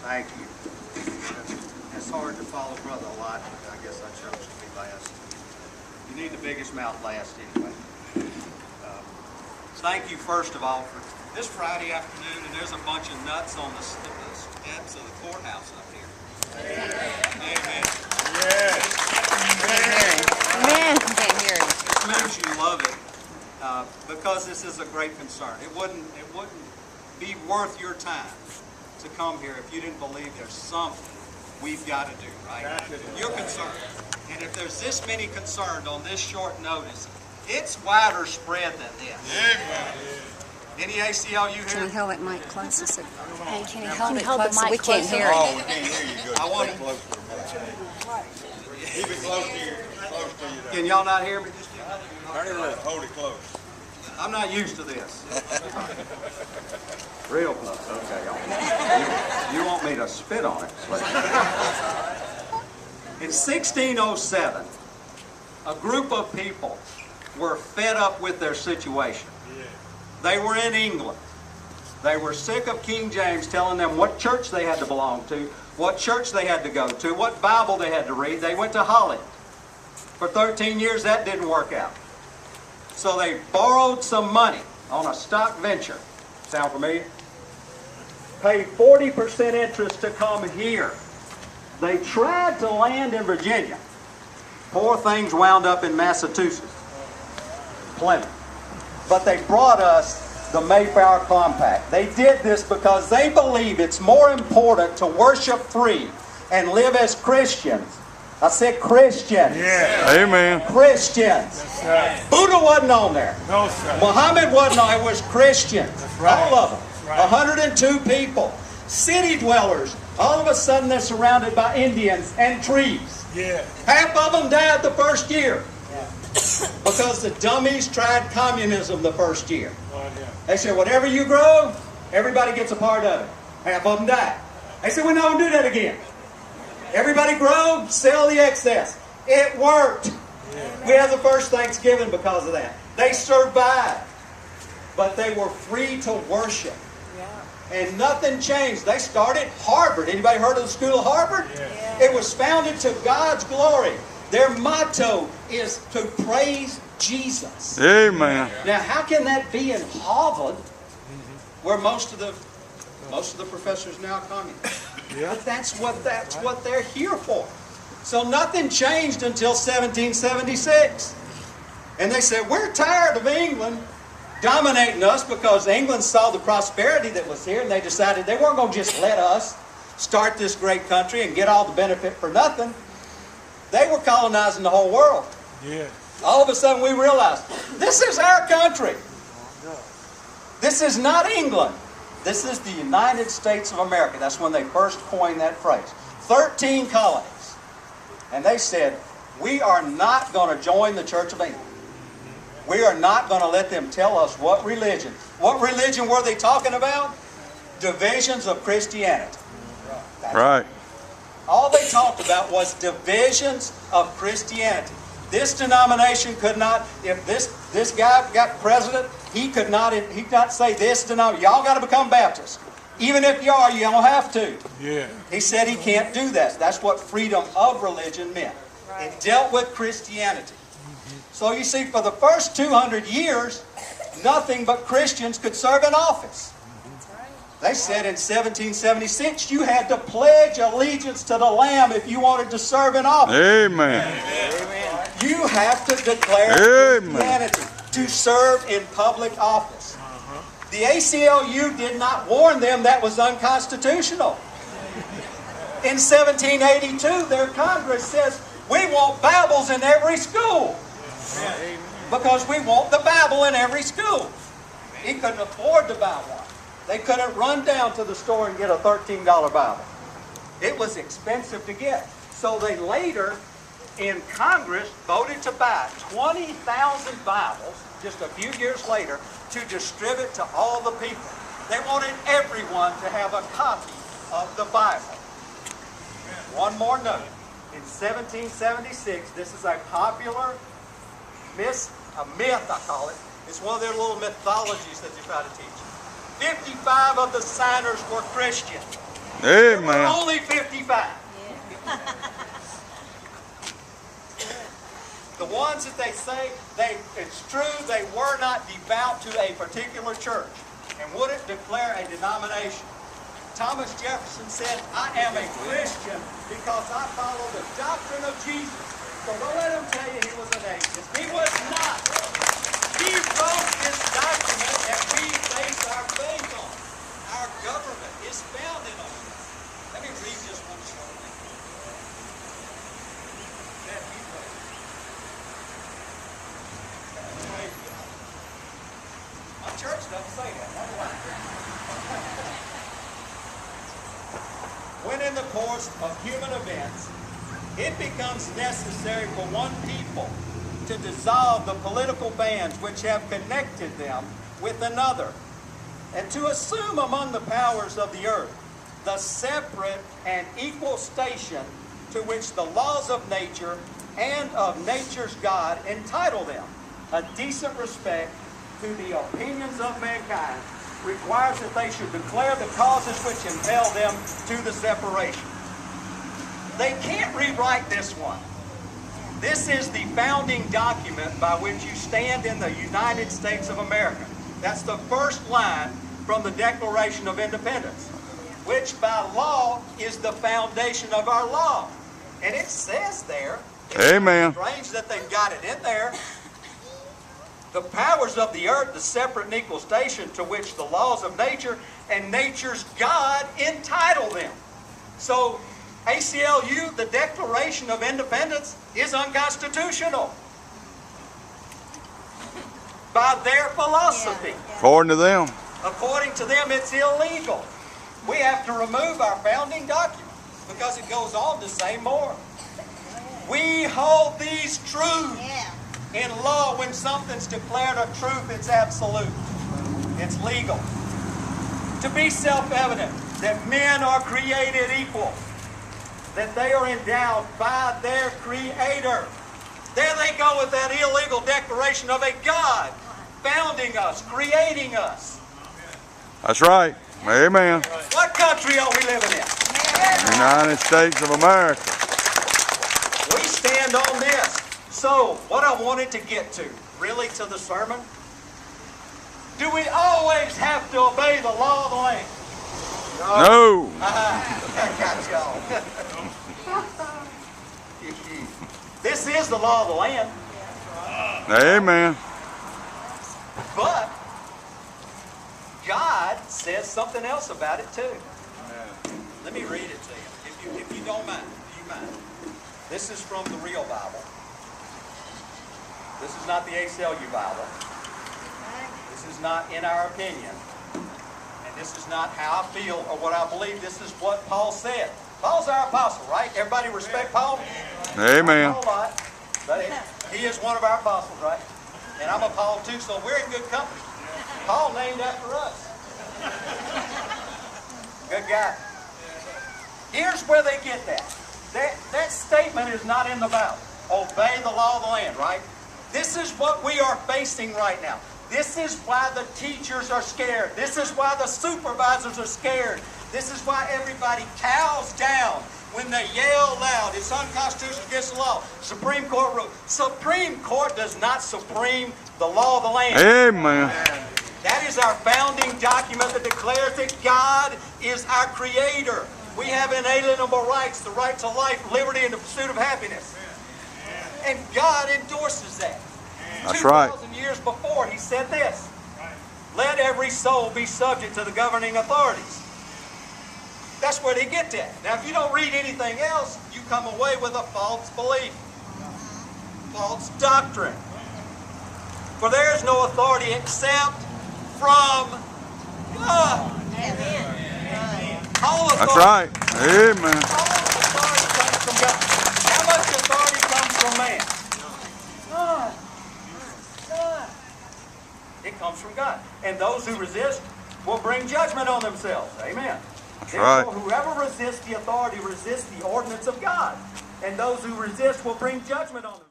Thank you. It's hard to follow Brother a lot, but I guess I chose to be last. You need the biggest mouth last anyway. Thank you, first of all, for this Friday afternoon, and there's a bunch of nuts on the steps of the courthouse up here. Amen. Yes. Amen. Can't hear it. It means you love it because this is a great concern. It wouldn't be worth your time to come here if you didn't believe there's something we've got to do, right? You're concerned. And if there's this many concerned on this short notice, it's wider spread than this. Amen. Any ACLU here? Can you hold that mic closer? Hey, can you Can hold you it hold the closer? mic We can't closer? hear Oh, you. we can't hear you good. I want Keep it close to the Keep it close to you. Can y'all not hear me? Turn it up. Hold it close. I'm not used to this. Real close. Okay. You want me to spit on it? In 1607, a group of people were fed up with their situation. They were in England. They were sick of King James telling them what church they had to belong to, what church they had to go to, what Bible they had to read. They went to Holland. For 13 years, that didn't work out. So they borrowed some money on a stock venture. Sound familiar? Paid 40% interest to come here. They tried to land in Virginia. Poor things wound up in Massachusetts. Plymouth. But they brought us the Mayflower Compact. They did this because they believe it's more important to worship free and live as Christians. I said Christians. Yeah. Amen. Christians. Right. Buddha wasn't on there. No, sir. Muhammad wasn't on it. It was Christians. right. All of them. Right. 102 people. City dwellers. All of a sudden they're surrounded by Indians and trees. Yeah. Half of them died the first year. Because the dummies tried communism the first year. Oh, yeah. They said, whatever you grow, everybody gets a part of it. Half of them died. They said, we're not going to do that again. Everybody grow, sell the excess. It worked. We had the first Thanksgiving because of that. They survived. But they were free to worship. And nothing changed. They started Harvard. Anybody heard of the School of Harvard? Yeah. It was founded to God's glory. Their motto is to praise Jesus. Amen. Now, how can that be in Harvard, where most of the professors now are communists? Yeah. But that's what they're here for. So nothing changed until 1776, and they said we're tired of England dominating us because England saw the prosperity that was here, and they decided they weren't going to just let us start this great country and get all the benefit for nothing. They were colonizing the whole world. Yeah. All of a sudden we realized, this is our country. This is not England. This is the United States of America. That's when they first coined that phrase. 13 colonies. And they said, we are not going to join the Church of England. We are not going to let them tell us what religion. What religion were they talking about? Divisions of Christianity. Right. All they talked about was divisions of Christianity. This denomination could not, if this guy got president, he could not say this denomination. Y'all got to become Baptists. Even if you are, you don't have to. Yeah. He said he can't do that. That's what freedom of religion meant. It dealt with Christianity. So you see, for the first 200 years, nothing but Christians could serve in office. They said in 1776 you had to pledge allegiance to the Lamb if you wanted to serve in office. Amen. You have to declare Christianity to serve in public office. The ACLU did not warn them that was unconstitutional. In 1782, their Congress says, we want Bibles in every school. Because we want the Bible in every school. He couldn't afford to buy one. They couldn't run down to the store and get a $13 Bible. It was expensive to get. So they later, in Congress, voted to buy 20,000 Bibles, just a few years later, to distribute to all the people. They wanted everyone to have a copy of the Bible. One more note. In 1776, this is a popular myth, I call it. It's one of their little mythologies that they try to teach. 55 of the signers were Christian. There were Amen. only 55. The ones that they say, it's true, they were not devout to a particular church and wouldn't declare a denomination. Thomas Jefferson said, I am a Christian because I follow the doctrine of Jesus. So don't let him tell you he was an atheist. He was not. He wrote this document that we base our faith on. Our government is founded on this. Let me read just one short thing. That he wrote. My church doesn't say that. That's why. When in the course of human events, it becomes necessary for one people to dissolve the political bands which have connected them with another, and to assume among the powers of the earth the separate and equal station to which the laws of nature and of nature's God entitle them. A decent respect to the opinions of mankind requires that they should declare the causes which impel them to the separation. They can't rewrite this one. This is the founding document by which you stand in the United States of America. That's the first line from the Declaration of Independence, which by law is the foundation of our law. And it says there, Amen. it's strange that they've got it in there, the powers of the earth, the separate and equal station to which the laws of nature and nature's God entitle them. So ACLU, the Declaration of Independence, is unconstitutional by their philosophy. According to them. According to them, it's illegal. We have to remove our founding document because it goes on to say more. We hold these truths in law. When something's declared a truth, it's absolute. It's legal. To be self-evident that men are created equal, that they are endowed by their Creator. There they go with that illegal declaration of a God founding us, creating us. That's right. Amen. What country are we living in? United States of America. We stand on this. So, what I wanted to get to, really to the sermon, do we always have to obey the law of the land? No. I got y'all. This is the law of the land. Amen. But God says something else about it too. Let me read it to you, if you don't mind. Do you mind? This is from the real Bible. This is not the ACLU Bible. This is not in our opinion. And this is not how I feel or what I believe. This is what Paul said. Paul's our apostle, right? Everybody respect Paul? Amen. Not a whole lot, but he is one of our apostles, right? And I'm a Paul too, so we're in good company. Paul named after us. Good guy. Here's where they get that. That statement is not in the Bible. Obey the law of the land, right? This is what we are facing right now. This is why the teachers are scared. This is why the supervisors are scared. This is why everybody cows down when they yell loud. It's unconstitutional, against the law. Supreme Court rule. Supreme Court does not supreme the law of the land. Amen. That is our founding document that declares that God is our Creator. We have inalienable rights, the right to life, liberty, and the pursuit of happiness. And God endorses that. That's right. 2,000 years before, He said this. Let every soul be subject to the governing authorities. That's where they get that. Now, if you don't read anything else, you come away with a false belief. False doctrine. For there is no authority except from God. All authority. That's right. Amen. All authority comes from God. How much authority comes from man? None. None. It comes from God. And those who resist will bring judgment on themselves. Amen. That's Therefore, right. whoever resists the authority resists the ordinance of God. And those who resist will bring judgment on them.